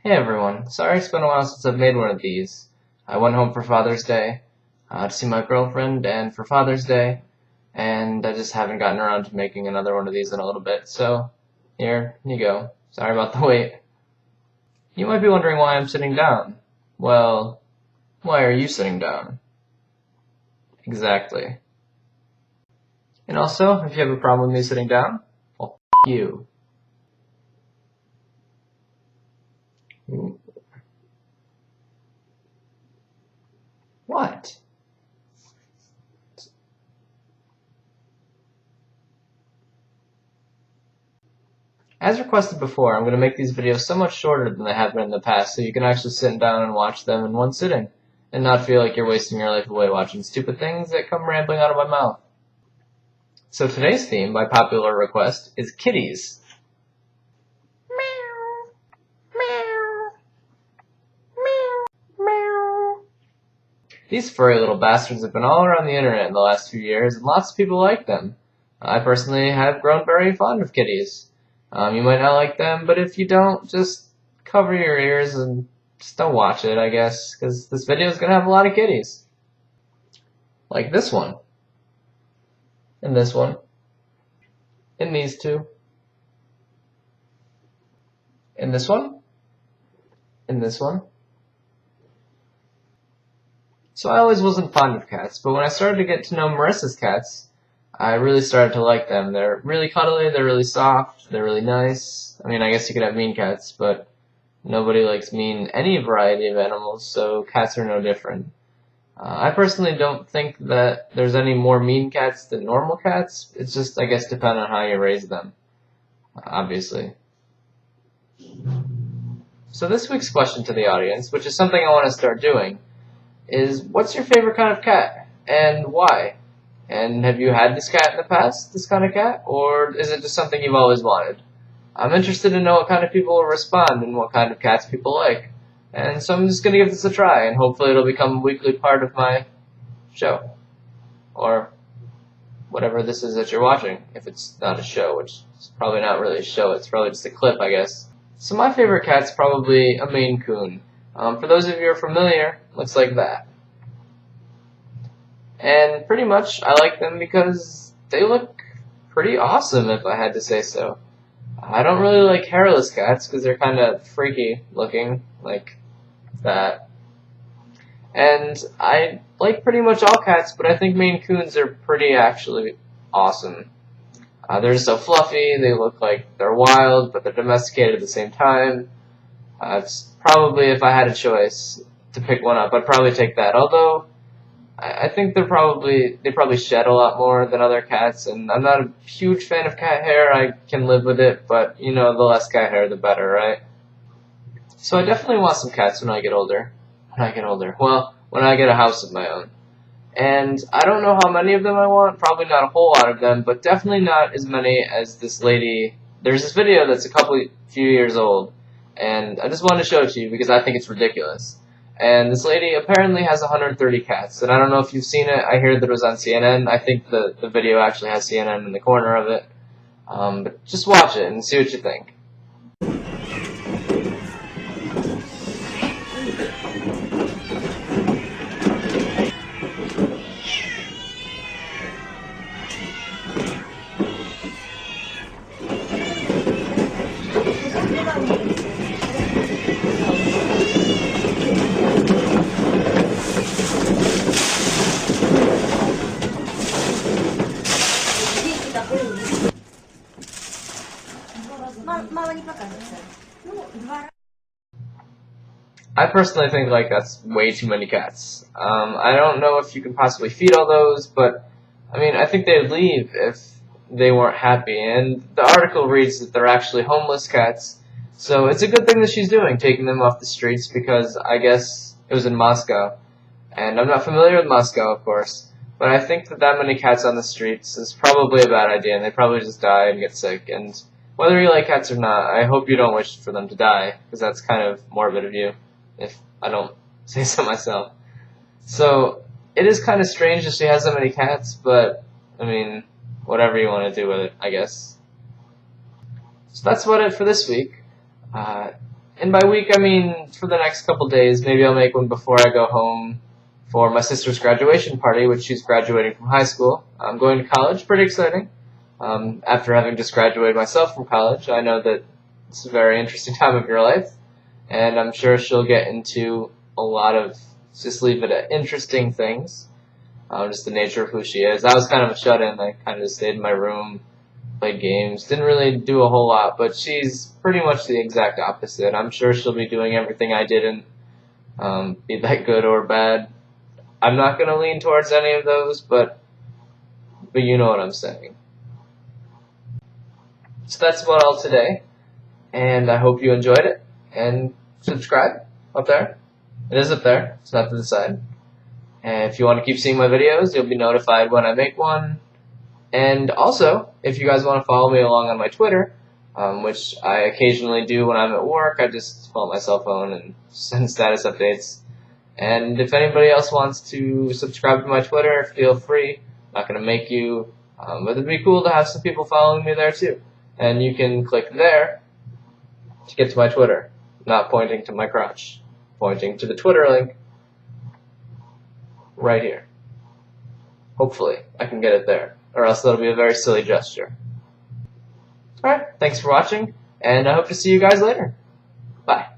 Hey everyone, sorry it's been a while since I've made one of these. I went home for Father's Day to see my girlfriend and for Father's Day, and I just haven't gotten around to making another one of these in a little bit, so here you go. Sorry about the wait. You might be wondering why I'm sitting down. Well, why are you sitting down? Exactly. And also, if you have a problem with me sitting down, well, you. What? As requested before, I'm going to make these videos so much shorter than they have been in the past, so you can actually sit down and watch them in one sitting, and not feel like you're wasting your life away watching stupid things that come rambling out of my mouth. So today's theme, by popular request, is kitties. These furry little bastards have been all around the internet in the last few years, and lots of people like them. I personally have grown very fond of kitties. You might not like them, but if you don't, just cover your ears and just don't watch it, I guess, because this video is going to have a lot of kitties. Like this one. And this one. And these two. And this one. And this one. So I always wasn't fond of cats, but when I started to get to know Marissa's cats, I really started to like them. They're really cuddly, they're really soft, they're really nice. I mean, I guess you could have mean cats, but nobody likes any variety of animals, so cats are no different. I personally don't think that there's any more mean cats than normal cats. It's just, I guess, depend on how you raise them, obviously. So this week's question to the audience, which is something I want to start doing, is what's your favorite kind of cat, and why? And have you had this cat in the past, this kind of cat, or is it just something you've always wanted? I'm interested to know what kind of people will respond and what kind of cats people like. And so I'm just going to give this a try, and hopefully it'll become a weekly part of my show. Or whatever this is that you're watching, if it's not a show, which is probably not really a show, it's probably just a clip, I guess. So my favorite cat's probably a Maine Coon. For those of you who are familiar, looks like that. And pretty much I like them because they look pretty awesome, if I had to say so. I don't really like hairless cats because they're kind of freaky looking, like that. And I like pretty much all cats, but I think Maine Coons are pretty actually awesome. They're so fluffy, they look like they're wild, but they're domesticated at the same time. It's probably, if I had a choice to pick one up, I'd probably take that. Although, I think they probably shed a lot more than other cats, and I'm not a huge fan of cat hair. I can live with it, but, you know, the less cat hair, the better, right? So I definitely want some cats when I get older. Well, when I get a house of my own. And I don't know how many of them I want, probably not a whole lot of them, but definitely not as many as this lady. There's this video that's a few years old, and I just wanted to show it to you because I think it's ridiculous. And this lady apparently has 130 cats, and I don't know if you've seen it. I hear that it was on CNN. I think the video actually has CNN in the corner of it. But just watch it and see what you think. I personally think that's way too many cats. I don't know if you can possibly feed all those, but I mean, I think they'd leave if they weren't happy. And the article reads that they're actually homeless cats, so it's a good thing that she's doing, taking them off the streets, because I guess it was in Moscow. And I'm not familiar with Moscow, of course, but I think that many cats on the streets is probably a bad idea, and they probably just die and get sick. And whether you like cats or not, I hope you don't wish for them to die, because that's kind of morbid of you, if I don't say so myself. So, it is kind of strange that she has so many cats, but, I mean, whatever you want to do with it, I guess. So that's about it for this week. And by week, I mean for the next couple days. Maybe I'll make one before I go home for my sister's graduation party, which she's graduating from high school. I'm going to college, pretty exciting. After having just graduated myself from college, I know that it's a very interesting time of your life, and I'm sure she'll get into a lot of, just leave it at interesting things, just the nature of who she is. I was kind of a shut-in. I kind of just stayed in my room, played games, didn't really do a whole lot, but she's pretty much the exact opposite. I'm sure she'll be doing everything I didn't, be that good or bad. I'm not going to lean towards any of those, but you know what I'm saying. So that's about all today, and I hope you enjoyed it, and subscribe up there. It is up there, it's not to the side. And if you want to keep seeing my videos, you'll be notified when I make one. And also, if you guys want to follow me along on my Twitter, which I occasionally do when I'm at work, I just pull out my cell phone and send status updates. And if anybody else wants to subscribe to my Twitter, feel free. I'm not going to make you, but it'd be cool to have some people following me there too. And you can click there to get to my Twitter, not pointing to my crotch, pointing to the Twitter link right here. Hopefully, I can get it there, or else that'll be a very silly gesture. Alright, thanks for watching, and I hope to see you guys later. Bye.